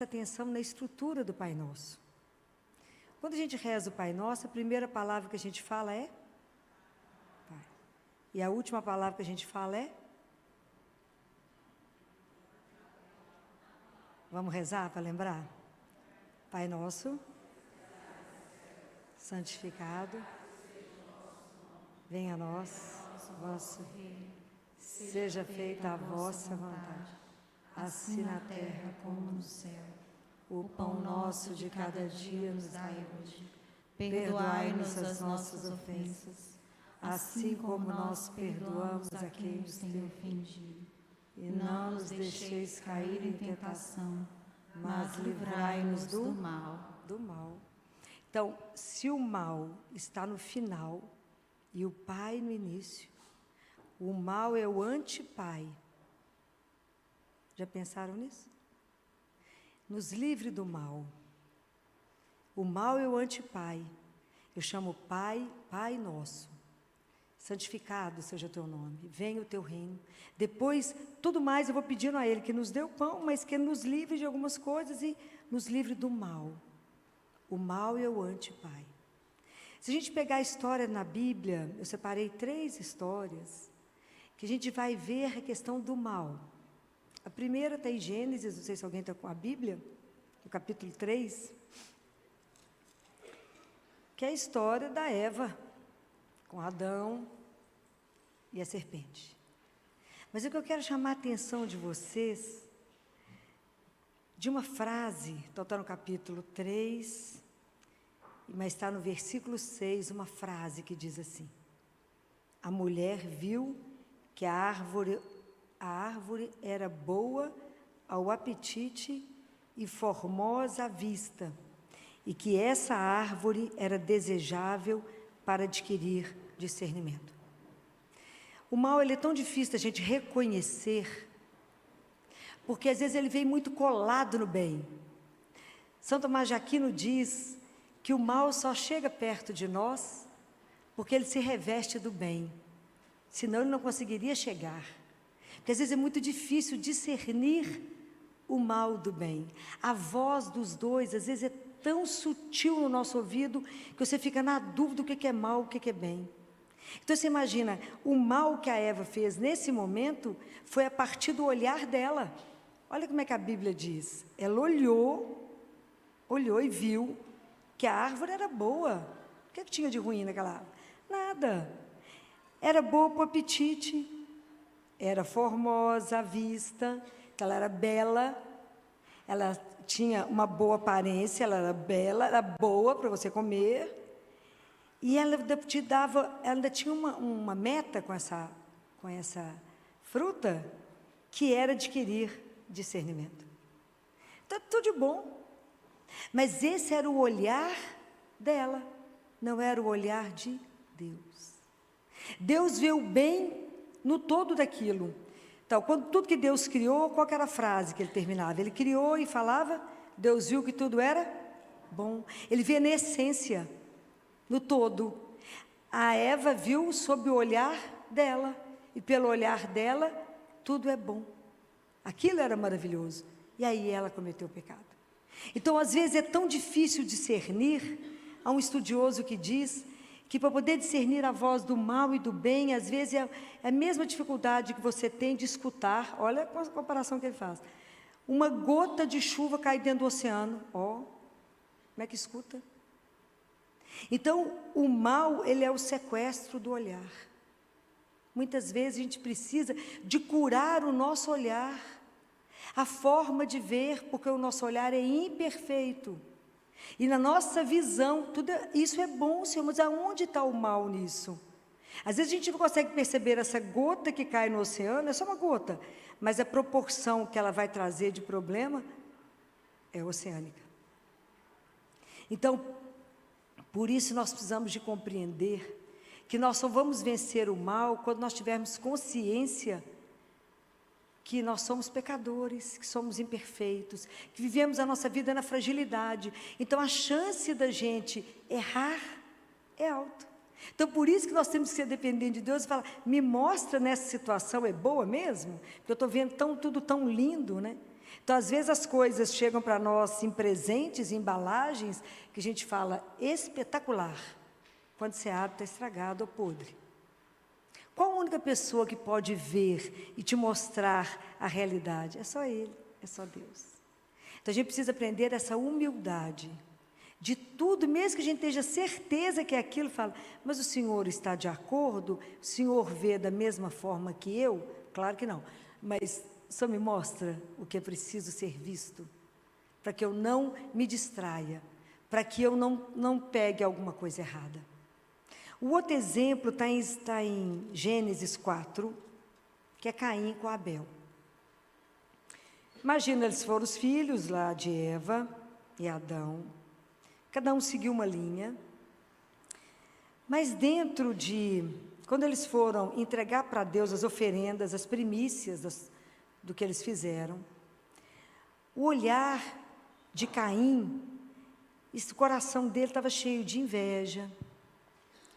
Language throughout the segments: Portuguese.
atenção na estrutura do Pai Nosso. Quando a gente reza o Pai Nosso, a primeira palavra que a gente fala é Pai. E a última palavra que a gente fala é? Vamos rezar para lembrar? Pai Nosso, santificado, venha a nós, vosso reino, seja feita a vossa vontade, assim na terra como no céu. O pão nosso de cada dia nos dai hoje. Perdoai-nos as nossas ofensas, assim como nós perdoamos a quem nos tem ofendido. E não nos deixeis cair em tentação, mas livrai-nos do mal. Então, se o mal está no final e o Pai no início, o mal é o antipai. Já pensaram nisso? Nos livre do mal. O mal é o antipai. Eu chamo Pai, Pai Nosso. Santificado seja o teu nome, venha o teu reino. Depois, tudo mais eu vou pedindo a Ele, que nos dê o pão, mas que nos livre de algumas coisas e nos livre do mal. O mal é o antipai. Se a gente pegar a história na Bíblia, eu separei 3 histórias, que a gente vai ver a questão do mal. A primeira está em Gênesis, não sei se alguém está com a Bíblia, no capítulo 3, que é a história da Eva, com Adão e a serpente. Mas o que eu quero chamar a atenção de vocês, de uma frase, então está no capítulo 3, mas está no versículo 6, uma frase que diz assim: a mulher viu que a árvore era boa ao apetite e formosa à vista, e que essa árvore era desejável para adquirir discernimento. O mal, ele é tão difícil da gente reconhecer, porque às vezes ele vem muito colado no bem. São Tomás de Aquino diz que o mal só chega perto de nós porque ele se reveste do bem, senão ele não conseguiria chegar. Porque às vezes é muito difícil discernir o mal do bem. A voz dos dois, às vezes, é tão sutil no nosso ouvido, que você fica na dúvida do que é mal, o que é bem. Então você imagina, o mal que a Eva fez nesse momento, foi a partir do olhar dela. Olha como é que a Bíblia diz. Ela olhou e viu que a árvore era boa. O que tinha de ruim naquela árvore? Nada. Era boa para o apetite, era formosa à vista, ela era bela, ela tinha uma boa aparência, ela era bela, era boa para você comer, e ela te dava, ela ainda tinha uma meta com essa fruta, que era adquirir discernimento. Então, tudo de bom. Mas esse era o olhar dela, não era o olhar de Deus. Deus vê o bem no todo daquilo. Então, quando tudo que Deus criou, qual que era a frase que ele terminava? Ele criou e falava, Deus viu que tudo era bom. Ele vê na essência, no todo. A Eva viu sob o olhar dela, e pelo olhar dela, tudo é bom. Aquilo era maravilhoso. E aí ela cometeu o pecado. Então, às vezes é tão difícil discernir. Há um estudioso que diz que para poder discernir a voz do mal e do bem, às vezes é a mesma dificuldade que você tem de escutar. Olha a comparação que ele faz. Uma gota de chuva cai dentro do oceano. Como é que escuta? Então, o mal, ele é o sequestro do olhar. Muitas vezes a gente precisa de curar o nosso olhar, a forma de ver, porque o nosso olhar é imperfeito. E na nossa visão, isso é bom, Senhor, mas aonde está o mal nisso? Às vezes a gente não consegue perceber essa gota que cai no oceano, é só uma gota, mas a proporção que ela vai trazer de problema é oceânica. Então, por isso nós precisamos de compreender que nós só vamos vencer o mal quando nós tivermos consciência que nós somos pecadores, que somos imperfeitos, que vivemos a nossa vida na fragilidade. Então, a chance da gente errar é alta. Então, por isso que nós temos que ser dependentes de Deus e falar, me mostra nessa situação, é boa mesmo? Porque eu estou vendo tudo tão lindo, né? Então, às vezes, as coisas chegam para nós em presentes, em embalagens, que a gente fala espetacular. Quando você abre, está estragado ou podre. Qual a única pessoa que pode ver e te mostrar a realidade? É só Ele, é só Deus. Então, a gente precisa aprender essa humildade. De tudo, mesmo que a gente tenha certeza que é aquilo, fala, mas o Senhor está de acordo? O Senhor vê da mesma forma que eu? Claro que não, mas só me mostra o que é preciso ser visto, para que eu não me distraia, para que eu não pegue alguma coisa errada. O outro exemplo está em Gênesis 4, que é Caim com Abel. Imagina, eles foram os filhos lá de Eva e Adão. Cada um seguiu uma linha, mas quando eles foram entregar para Deus as oferendas, as primícias do que eles fizeram, o olhar de Caim, o coração dele estava cheio de inveja,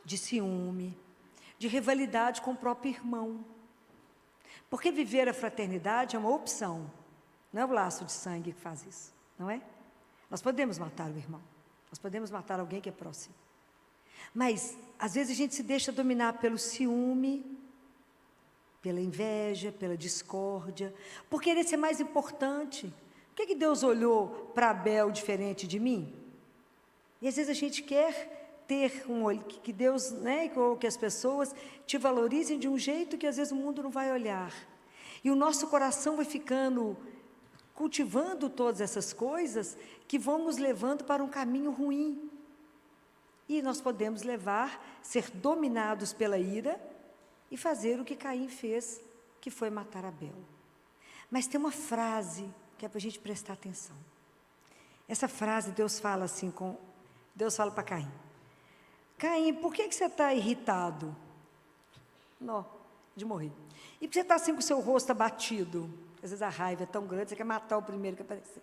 de ciúme, de rivalidade com o próprio irmão. Porque viver a fraternidade é uma opção, não é o laço de sangue que faz isso, não é? Nós podemos matar o irmão. Nós podemos matar alguém que é próximo. Mas, às vezes, a gente se deixa dominar pelo ciúme, pela inveja, pela discórdia, por querer ser mais importante. Por que Deus olhou para Abel diferente de mim? E, às vezes, a gente quer ter que Deus, ou que as pessoas te valorizem de um jeito que, às vezes, o mundo não vai olhar. E o nosso coração vai ficando cultivando todas essas coisas que vão nos levando para um caminho ruim. E nós podemos ser dominados pela ira e fazer o que Caim fez, que foi matar Abel. Mas tem uma frase que é para a gente prestar atenção. Essa frase Deus fala assim, Deus fala para Caim. Caim, por que você está irritado? Não, de morrer. E por que você está assim com o seu rosto abatido? Às vezes a raiva é tão grande, você quer matar o primeiro que aparecer.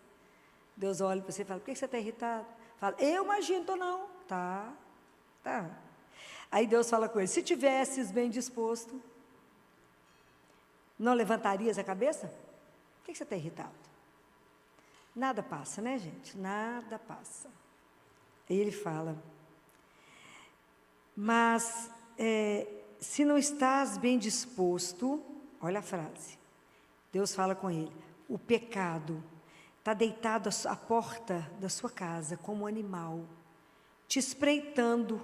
Deus olha para você e fala, por que você está irritado? Fala, eu imagino, estou não. Tá. Aí Deus fala com ele, se tivesses bem disposto, não levantarias a cabeça? Por que você está irritado? Nada passa, né, gente? Nada passa. Aí ele fala, mas se não estás bem disposto, olha a frase, Deus fala com ele, o pecado está deitado à porta da sua casa como um animal, te espreitando.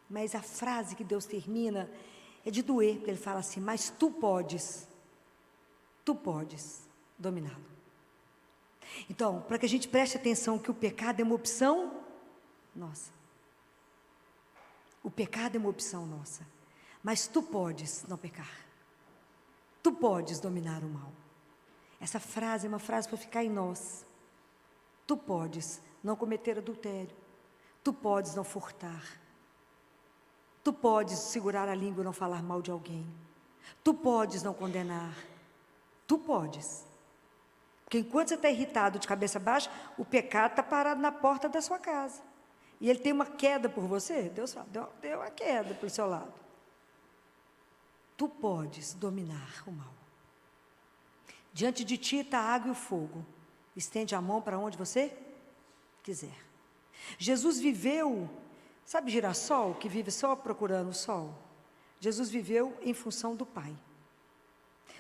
Mas a frase que Deus termina é de doer, porque ele fala assim, mas tu podes dominá-lo. Então, para que a gente preste atenção que o pecado é uma opção nossa. O pecado é uma opção nossa, mas tu podes não pecar. Tu podes dominar o mal. Essa frase é uma frase para ficar em nós. Tu podes não cometer adultério. Tu podes não furtar. Tu podes segurar a língua e não falar mal de alguém. Tu podes não condenar. Tu podes. Porque enquanto você está irritado de cabeça baixa, o pecado está parado na porta da sua casa. E ele tem uma queda por você. Deus fala, deu uma queda para o seu lado. Tu podes dominar o mal. Diante de ti está a água e o fogo. Estende a mão para onde você quiser. Jesus viveu, sabe girassol, que vive só procurando o sol? Jesus viveu em função do Pai.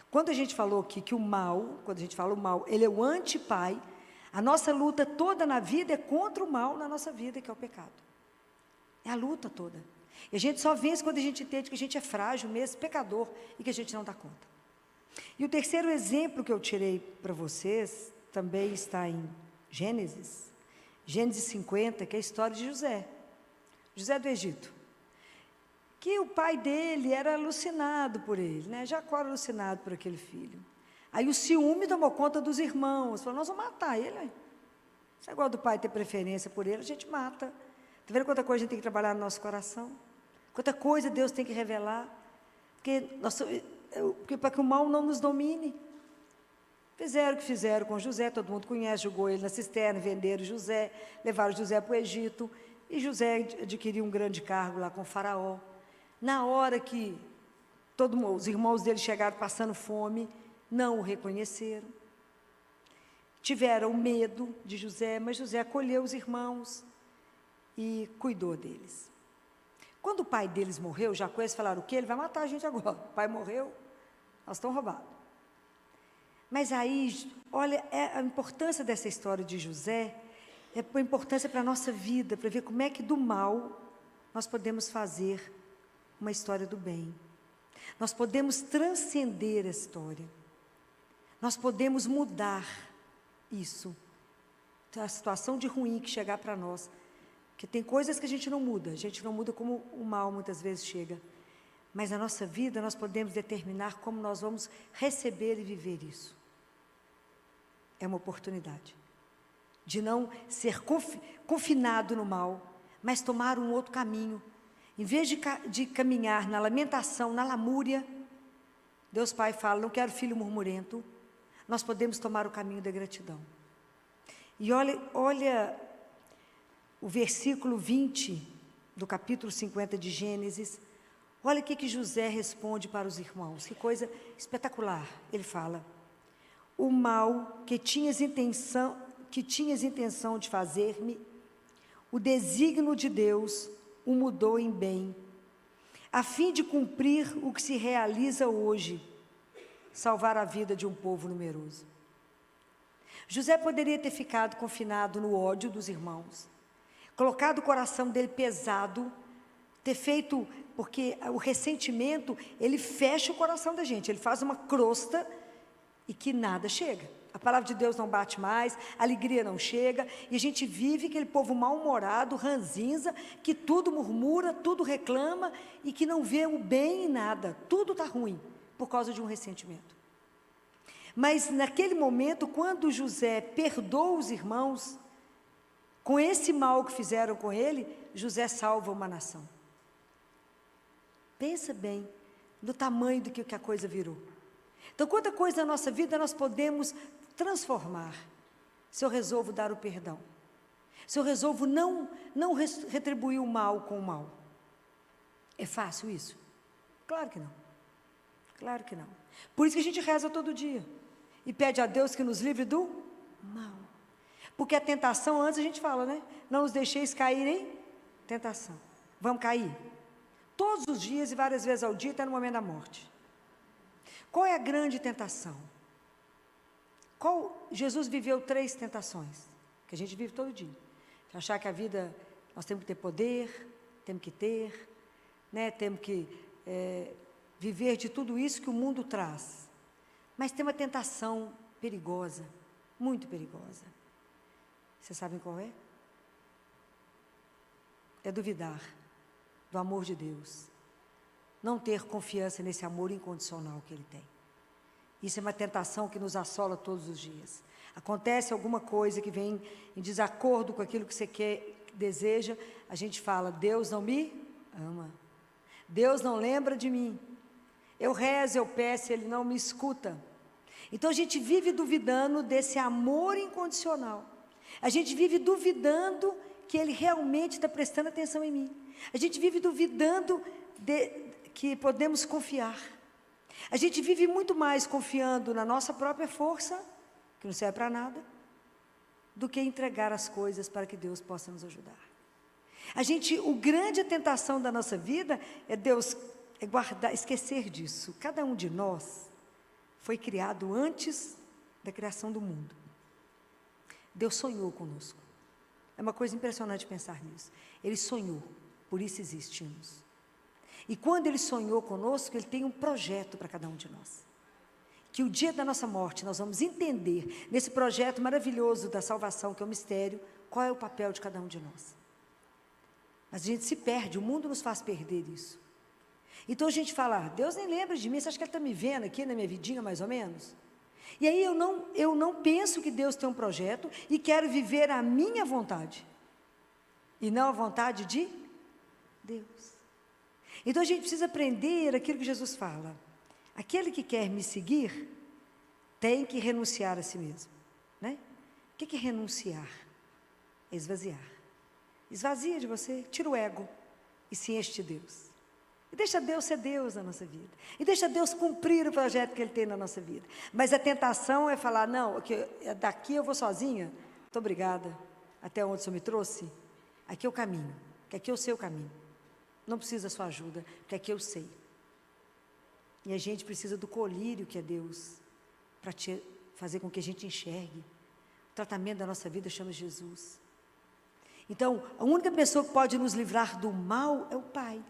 Quando a gente falou aqui que o mal, quando a gente fala o mal, ele é o anti-pai, a nossa luta toda na vida é contra o mal na nossa vida, que é o pecado. É a luta toda. E a gente só vence quando a gente entende que a gente é frágil mesmo, pecador, e que a gente não dá conta. E o terceiro exemplo que eu tirei para vocês, também está em Gênesis 50, que é a história de José do Egito. Que o pai dele era alucinado por ele, né? Jacó era alucinado por aquele filho. Aí o ciúme tomou conta dos irmãos, falou, nós vamos matar ele. Se é igual do pai ter preferência por ele, a gente mata. Está vendo quanta coisa a gente tem que trabalhar no nosso coração? Quanta coisa Deus tem que revelar? Porque para que o mal não nos domine. Fizeram o que fizeram com José, todo mundo conhece, jogou ele na cisterna, venderam José, levaram José para o Egito, e José adquiriu um grande cargo lá com o faraó. Na hora que os irmãos dele chegaram passando fome, não o reconheceram. tiveram medo de José, mas José acolheu os irmãos e cuidou deles. Quando o pai deles morreu, Jacó, eles falaram: o quê? Ele vai matar a gente agora. O pai morreu, nós estamos roubados. Mas aí, olha, a importância dessa história de José, é a importância para a nossa vida, para ver como é que do mal nós podemos fazer uma história do bem. Nós podemos transcender a história. Nós podemos mudar isso. A situação de ruim que chegar para nós. Porque tem coisas que a gente não muda como o mal muitas vezes chega. Mas na nossa vida nós podemos determinar como nós vamos receber e viver isso. É uma oportunidade de não ser confinado no mal, mas tomar um outro caminho. Em vez de caminhar na lamentação, na lamúria, Deus Pai fala: não quero filho murmurento. Nós podemos tomar o caminho da gratidão. E olha o versículo 20 do capítulo 50 de Gênesis. Olha o que José responde para os irmãos. Que coisa espetacular. Ele fala: o mal que tinhas intenção de fazer-me, o desígnio de Deus o mudou em bem, a fim de cumprir o que se realiza hoje, salvar a vida de um povo numeroso. José poderia ter ficado confinado no ódio dos irmãos, colocado o coração dele pesado, ter feito, porque o ressentimento, ele fecha o coração da gente, ele faz uma crosta e que nada chega. A palavra de Deus não bate mais, a alegria não chega, e a gente vive aquele povo mal-humorado, ranzinza, que tudo murmura, tudo reclama, e que não vê o bem em nada, tudo está ruim, por causa de um ressentimento. Mas naquele momento, quando José perdoa os irmãos, com esse mal que fizeram com ele, José salva uma nação. Pensa bem no tamanho do que a coisa virou. Então, quanta coisa na nossa vida nós podemos transformar, se eu resolvo dar o perdão, se eu resolvo não retribuir o mal com o mal. É fácil isso? Claro que não. Claro que não. Por isso que a gente reza todo dia e pede a Deus que nos livre do mal. Porque a tentação, antes a gente fala, né? Não nos deixeis cair em tentação. Vamos cair? Todos os dias e várias vezes ao dia, até no momento da morte. Qual é a grande tentação? Jesus viveu 3 tentações, que a gente vive todo dia. De achar que a vida, nós temos que ter poder, temos que ter, né? Temos que viver de tudo isso que o mundo traz. Mas tem uma tentação perigosa, muito perigosa. Vocês sabem qual é? É duvidar do amor de Deus. Não ter confiança nesse amor incondicional que Ele tem. Isso é uma tentação que nos assola todos os dias. Acontece alguma coisa que vem em desacordo com aquilo que você quer, deseja, a gente fala: Deus não me ama. Deus não lembra de mim. Eu rezo, eu peço, Ele não me escuta. Então a gente vive duvidando desse amor incondicional. A gente vive duvidando que Ele realmente está prestando atenção em mim. A gente vive duvidando que podemos confiar. A gente vive muito mais confiando na nossa própria força, que não serve para nada, do que entregar as coisas para que Deus possa nos ajudar. O grande tentação da nossa vida é guardar, esquecer disso. Cada um de nós foi criado antes da criação do mundo. Deus sonhou conosco. É uma coisa impressionante pensar nisso. Ele sonhou, por isso existimos. E quando Ele sonhou conosco, Ele tem um projeto para cada um de nós. Que o dia da nossa morte nós vamos entender, nesse projeto maravilhoso da salvação, que é o mistério, qual é o papel de cada um de nós. Mas a gente se perde, o mundo nos faz perder isso. Então a gente fala: Deus nem lembra de mim, você acha que Ele está me vendo aqui na minha vidinha, mais ou menos? E aí eu não penso que Deus tem um projeto e quero viver a minha vontade, e não a vontade de Deus. Então a gente precisa aprender aquilo que Jesus fala: aquele que quer me seguir tem que renunciar a si mesmo, né? O que é renunciar? Esvaziar. Esvazia de você, tira o ego e se enche de Deus. E deixa Deus ser Deus na nossa vida. E deixa Deus cumprir o projeto que Ele tem na nossa vida. Mas a tentação é falar, não, daqui eu vou sozinha. Muito obrigada. Até onde o Senhor me trouxe? Aqui é o caminho. Que aqui eu sei o caminho. Não precisa da sua ajuda, porque aqui eu sei. E a gente precisa do colírio que é Deus, para fazer com que a gente enxergue. O tratamento da nossa vida chama Jesus. Então, a única pessoa que pode nos livrar do mal é o Pai.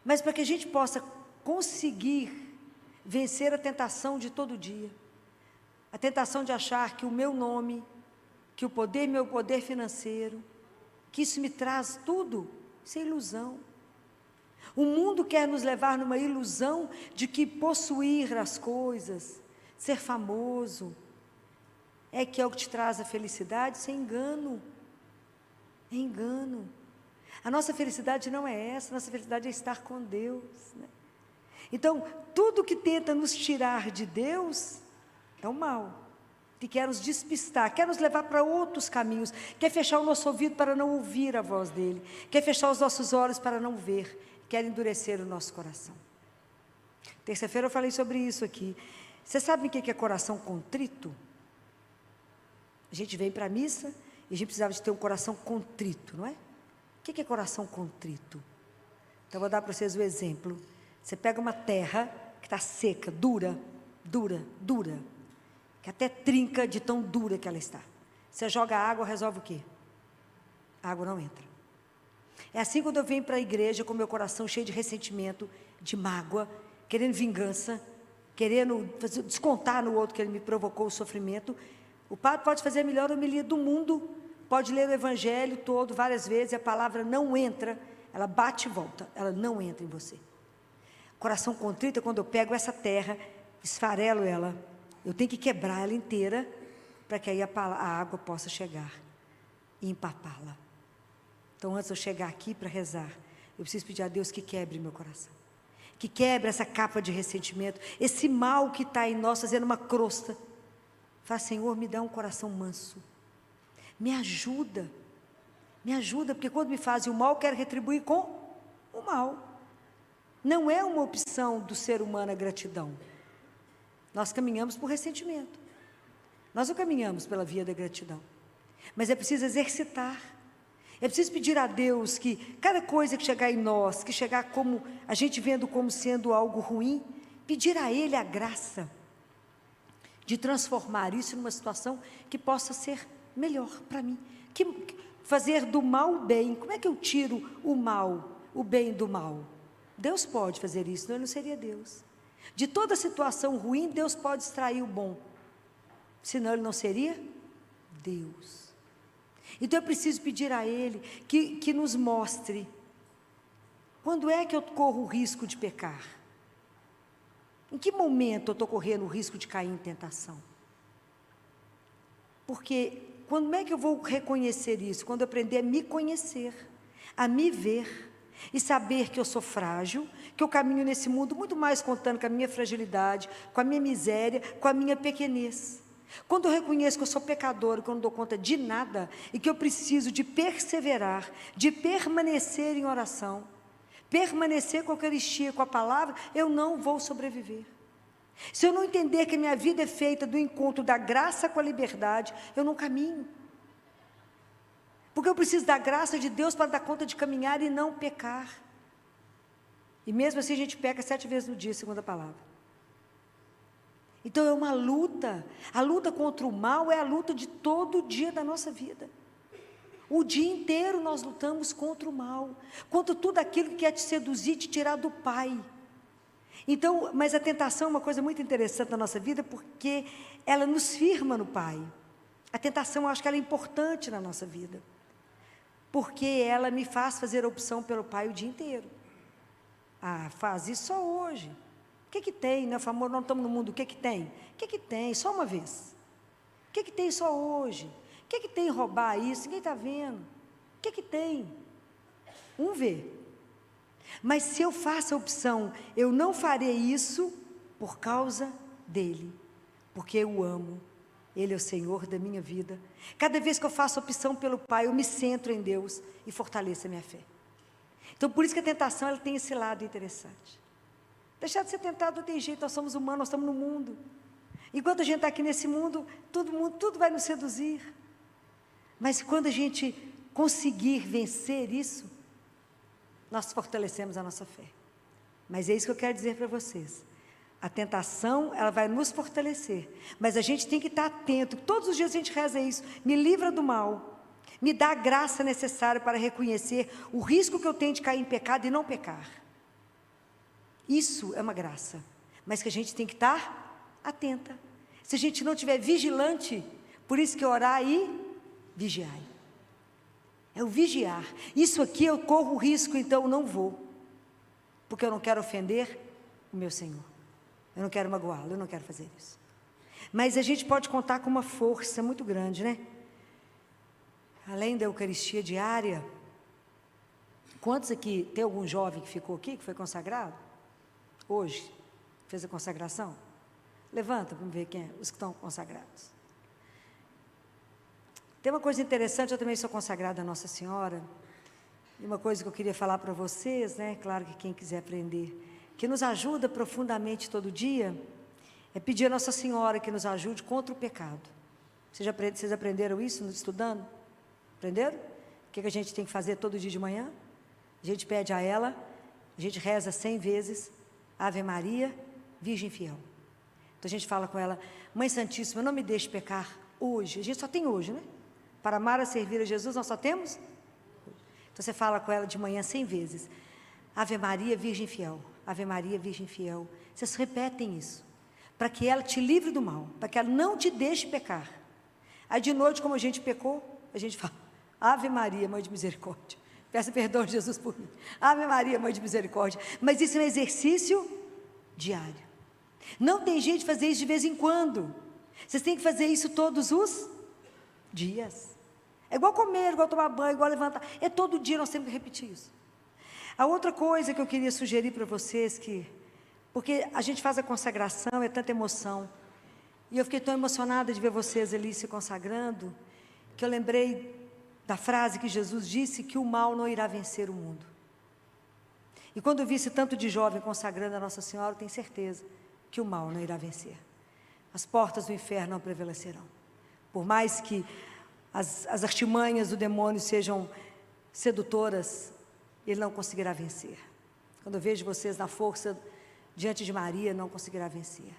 Mas para que a gente possa conseguir vencer a tentação de todo dia, a tentação de achar que o meu nome, que o poder, meu poder financeiro, que isso me traz tudo, isso é ilusão. O mundo quer nos levar numa ilusão de que possuir as coisas, ser famoso, é que é o que te traz a felicidade. Isso é engano. É engano. A nossa felicidade não é essa, a nossa felicidade é estar com Deus, né? Então, tudo que tenta nos tirar de Deus é o mal, que quer nos despistar, quer nos levar para outros caminhos, quer fechar o nosso ouvido para não ouvir a voz dEle, quer fechar os nossos olhos para não ver, quer endurecer o nosso coração. Terça-feira eu falei sobre isso aqui. Você sabe o que é coração contrito? A gente vem para a missa e a gente precisava de ter um coração contrito, não é? O que é coração contrito? Então, eu vou dar para vocês o exemplo. Você pega uma terra que está seca, dura, que até trinca de tão dura que ela está. Você joga água, resolve o quê? A água não entra. É assim quando eu venho para a igreja com meu coração cheio de ressentimento, de mágoa, querendo vingança, querendo descontar no outro que ele me provocou o sofrimento. O padre pode fazer a melhor homilia do mundo, pode ler o evangelho todo várias vezes, e a palavra não entra, ela bate e volta, ela não entra em você. Coração contrito é quando eu pego essa terra, esfarelo ela, eu tenho que quebrar ela inteira, para que aí a água possa chegar e empapá-la. Então, antes de eu chegar aqui para rezar, eu preciso pedir a Deus que quebre meu coração, que quebre essa capa de ressentimento, esse mal que está em nós, fazendo uma crosta. Fala, Senhor, me dá um coração manso, me ajuda, porque quando me fazem o mal, eu quero retribuir com o mal. Não é uma opção do ser humano a gratidão. Nós caminhamos por ressentimento, nós não caminhamos pela via da gratidão, mas é preciso exercitar, é preciso pedir a Deus que cada coisa que chegar em nós, que chegar como, a gente vendo como sendo algo ruim, pedir a Ele a graça de transformar isso numa situação que possa ser melhor para mim, que fazer do mal o bem. Como é que eu tiro o mal, o bem do mal? Deus pode fazer isso, senão Ele não seria Deus. De toda situação ruim, Deus pode extrair o bom, senão Ele não seria Deus. Então eu preciso pedir a Ele que nos mostre quando é que eu corro o risco de pecar, em que momento eu estou correndo o risco de cair em tentação. Porque quando é que eu vou reconhecer isso? Quando eu aprender a me conhecer, a me ver e saber que eu sou frágil, que eu caminho nesse mundo muito mais contando com a minha fragilidade, com a minha miséria, com a minha pequenez. Quando eu reconheço que eu sou pecador, que eu não dou conta de nada e que eu preciso de perseverar, de permanecer em oração, permanecer com a Eucaristia, com a palavra, eu não vou sobreviver. Se eu não entender que a minha vida é feita do encontro da graça com a liberdade, eu não caminho. Porque eu preciso da graça de Deus para dar conta de caminhar e não pecar. E mesmo assim a gente peca 7 vezes no dia, segundo a palavra. Então é uma luta. A luta contra o mal é a luta de todo dia da nossa vida. O dia inteiro nós lutamos contra o mal, contra tudo aquilo que quer te seduzir, te tirar do Pai. Então, mas a tentação é uma coisa muito interessante na nossa vida, porque ela nos firma no Pai. A tentação, eu acho que ela é importante na nossa vida, porque ela me faz fazer a opção pelo Pai o dia inteiro. Ah, faz isso só hoje. O que tem, né? Amor, nós estamos no mundo, o que tem? O que tem? Só uma vez. O que tem só hoje? O que tem roubar isso? Ninguém está vendo. O que tem? Um vê. Mas se eu faço a opção, eu não farei isso por causa dEle, porque eu o amo, Ele é o Senhor da minha vida. Cada vez que eu faço a opção pelo Pai, eu me centro em Deus e fortaleço a minha fé. Então, por isso que a tentação ela tem esse lado interessante. Deixar de ser tentado não tem jeito, nós somos humanos, nós estamos no mundo. Enquanto a gente está aqui nesse mundo, tudo vai nos seduzir. Mas quando a gente conseguir vencer isso, nós fortalecemos a nossa fé. Mas é isso que eu quero dizer para vocês. A tentação, ela vai nos fortalecer. Mas a gente tem que estar atento. Todos os dias a gente reza isso. Me livra do mal. Me dá a graça necessária para reconhecer o risco que eu tenho de cair em pecado e não pecar. Isso é uma graça. Mas que a gente tem que estar atenta. Se a gente não estiver vigilante, por isso que orar e vigiar. É o vigiar. Isso aqui eu corro o risco, então eu não vou. Porque eu não quero ofender o meu Senhor. Eu não quero magoá-lo, eu não quero fazer isso. Mas a gente pode contar com uma força muito grande, né? Além da Eucaristia diária, quantos aqui, tem algum jovem que ficou aqui, que foi consagrado? Hoje, fez a consagração? Levanta, vamos ver quem é, os que estão consagrados. Tem uma coisa interessante, eu também sou consagrada a Nossa Senhora, e uma coisa que eu queria falar para vocês, né, claro que quem quiser aprender, que nos ajuda profundamente todo dia, é pedir a Nossa Senhora que nos ajude contra o pecado. Vocês aprenderam isso estudando? Aprenderam? O que a gente tem que fazer todo dia de manhã? A gente pede a ela, a gente reza 100 vezes, Ave Maria, Virgem Fiel. Então a gente fala com ela, Mãe Santíssima, não me deixe pecar hoje. A gente só tem hoje, né? Para amar e servir a Jesus, nós só temos hoje. Então você fala com ela de manhã 100 vezes, Ave Maria, Virgem Fiel. Ave Maria, Virgem Fiel. Vocês repetem isso, para que ela te livre do mal, para que ela não te deixe pecar. Aí de noite, como a gente pecou, a gente fala, Ave Maria, Mãe de Misericórdia. Peça perdão de Jesus por mim. Ave Maria, Mãe de Misericórdia. Mas isso é um exercício diário. Não tem jeito de fazer isso de vez em quando. Vocês têm que fazer isso todos os dias. É igual comer, igual tomar banho, igual levantar. É todo dia nós temos que repetir isso. A outra coisa que eu queria sugerir para vocês, porque a gente faz a consagração, é tanta emoção, e eu fiquei tão emocionada de ver vocês ali se consagrando, que eu lembrei da frase que Jesus disse, que o mal não irá vencer o mundo. E quando eu vi esse tanto de jovem consagrando a Nossa Senhora, eu tenho certeza que o mal não irá vencer. As portas do inferno não prevalecerão. Por mais que as artimanhas do demônio sejam sedutoras, ele não conseguirá vencer. Quando eu vejo vocês na força diante de Maria, não conseguirá vencer.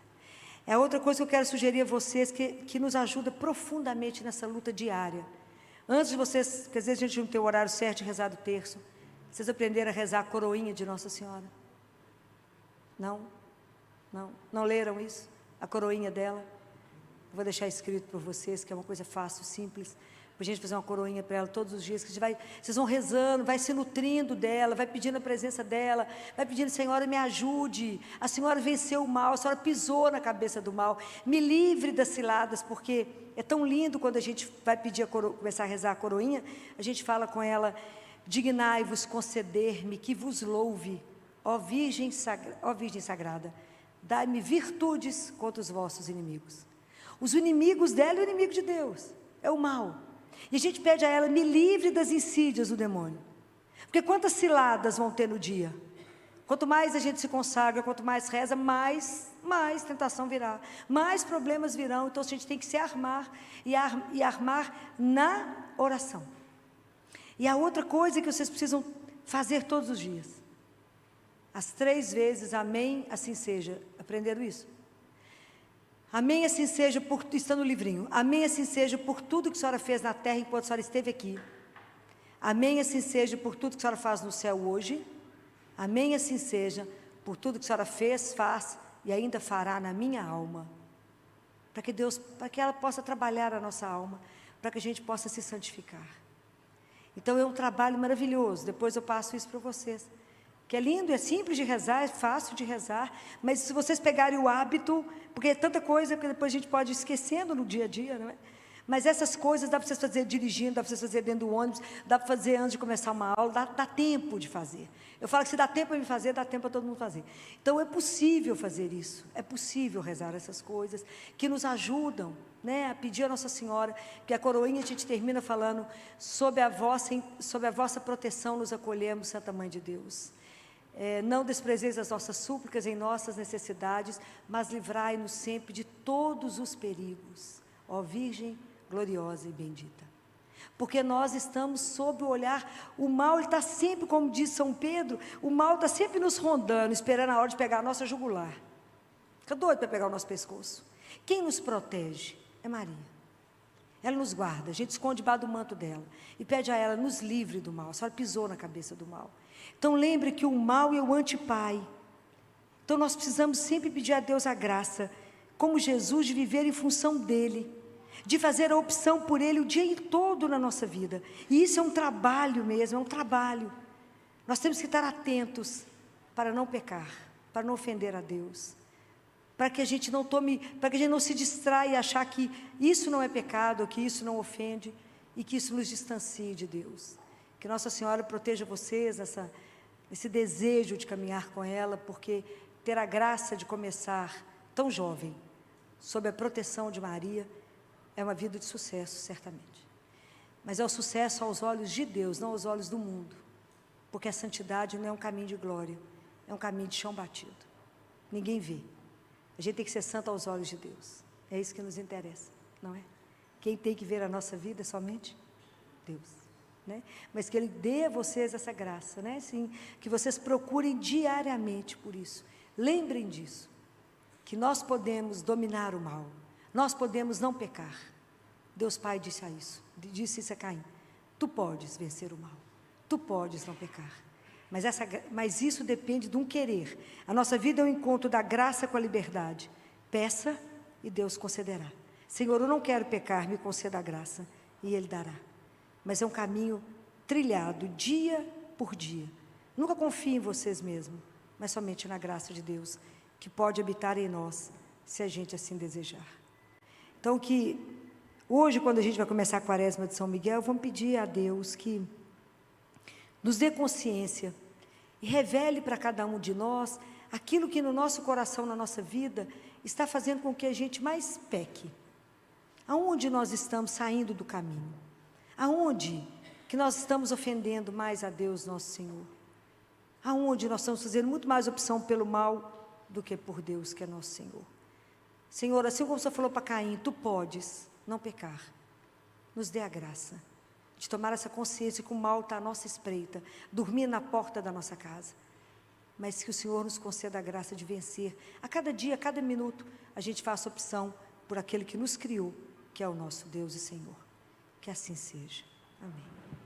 É outra coisa que eu quero sugerir a vocês, que nos ajuda profundamente nessa luta diária. Antes de vocês, porque às vezes a gente não tem o horário certo de rezar do terço, vocês aprenderam a rezar a coroinha de Nossa Senhora? Não leram isso? A coroinha dela? Eu vou deixar escrito para vocês, que é uma coisa fácil, simples, para a gente fazer uma coroinha para ela todos os dias, que vocês vão rezando, vai se nutrindo dela, vai pedindo a presença dela, vai pedindo, Senhora, me ajude, a Senhora venceu o mal, a Senhora pisou na cabeça do mal, me livre das ciladas, porque é tão lindo quando a gente vai pedir começar a rezar a coroinha, a gente fala com ela, dignai-vos conceder-me que vos louve, ó Virgem Sagrada, dai-me virtudes contra os vossos inimigos. Os inimigos dela é o inimigo de Deus, é o mal. E a gente pede a ela, me livre das insídias do demônio. Porque quantas ciladas vão ter no dia? Quanto mais a gente se consagra, quanto mais reza, mais tentação virá, mais problemas virão. Então a gente tem que se armar e armar na oração. E a outra coisa que vocês precisam fazer todos os dias, as 3 vezes, amém, assim seja. Aprenderam isso? Amém, assim seja, está no livrinho. Amém, assim seja, por tudo que a senhora fez na terra enquanto a senhora esteve aqui. Amém, assim seja, por tudo que a senhora faz no céu hoje. Amém, assim seja, por tudo que a senhora fez, faz e ainda fará na minha alma. Para que ela possa trabalhar a nossa alma, para que a gente possa se santificar. Então é um trabalho maravilhoso, depois eu passo isso para vocês. Que é lindo, é simples de rezar, é fácil de rezar, mas se vocês pegarem o hábito, porque é tanta coisa que depois a gente pode ir esquecendo no dia a dia, não é? Mas essas coisas dá para vocês fazer dirigindo, dá para vocês fazer dentro do ônibus, dá para fazer antes de começar uma aula, dá tempo de fazer. Eu falo que se dá tempo para me fazer, dá tempo para todo mundo fazer. Então é possível fazer isso, é possível rezar essas coisas que nos ajudam, né, a pedir a Nossa Senhora, que a coroinha a gente termina falando, sob a vossa proteção nos acolhemos, Santa Mãe de Deus. Não desprezeis as nossas súplicas em nossas necessidades, mas livrai-nos sempre de todos os perigos, ó Virgem gloriosa e bendita. Porque nós estamos sob o olhar, o mal ele está sempre, como diz São Pedro, o mal está sempre nos rondando, esperando a hora de pegar a nossa jugular. Fica doido para pegar o nosso pescoço. Quem nos protege é Maria. Ela nos guarda, a gente esconde debaixo do manto dela e pede a ela, nos livre do mal. A senhora pisou na cabeça do mal. Então lembre que o mal é o antipai. Então nós precisamos sempre pedir a Deus a graça, como Jesus, de viver em função dele, de fazer a opção por ele o dia todo na nossa vida. E isso é um trabalho mesmo, é um trabalho. Nós temos que estar atentos para não pecar, para não ofender a Deus, para que a gente não se distraia e achar que isso não é pecado, que isso não ofende e que isso nos distancie de Deus. Que Nossa Senhora proteja vocês esse desejo de caminhar com ela, porque ter a graça de começar tão jovem, sob a proteção de Maria, é uma vida de sucesso, certamente. Mas é o sucesso aos olhos de Deus, não aos olhos do mundo. Porque a santidade não é um caminho de glória, é um caminho de chão batido. Ninguém vê. A gente tem que ser santo aos olhos de Deus. É isso que nos interessa, não é? Quem tem que ver a nossa vida é somente Deus, né? Mas que Ele dê a vocês essa graça, né? Sim, que vocês procurem diariamente por isso. Lembrem disso, que nós podemos dominar o mal. Nós podemos não pecar. Deus Pai disse isso a Caim: tu podes vencer o mal, tu podes não pecar, mas isso depende de um querer. A nossa vida é um encontro da graça com a liberdade. Peça e Deus concederá. Senhor, eu não quero pecar, me conceda a graça, e Ele dará. Mas é um caminho trilhado dia por dia. Nunca confie em vocês mesmos, mas somente na graça de Deus, que pode habitar em nós, se a gente assim desejar. Então, que hoje, quando a gente vai começar a quaresma de São Miguel, vamos pedir a Deus que nos dê consciência e revele para cada um de nós aquilo que no nosso coração, na nossa vida, está fazendo com que a gente mais peque. Aonde nós estamos saindo do caminho? Aonde que nós estamos ofendendo mais a Deus, nosso Senhor? Aonde nós estamos fazendo muito mais opção pelo mal do que por Deus, que é nosso Senhor? Senhor, assim como o Senhor falou para Caim, tu podes não pecar, nos dê a graça de tomar essa consciência que o mal está à nossa espreita, dormir na porta da nossa casa, mas que o Senhor nos conceda a graça de vencer, a cada dia, a cada minuto, a gente faça opção por aquele que nos criou, que é o nosso Deus e Senhor. Que assim seja. Amém.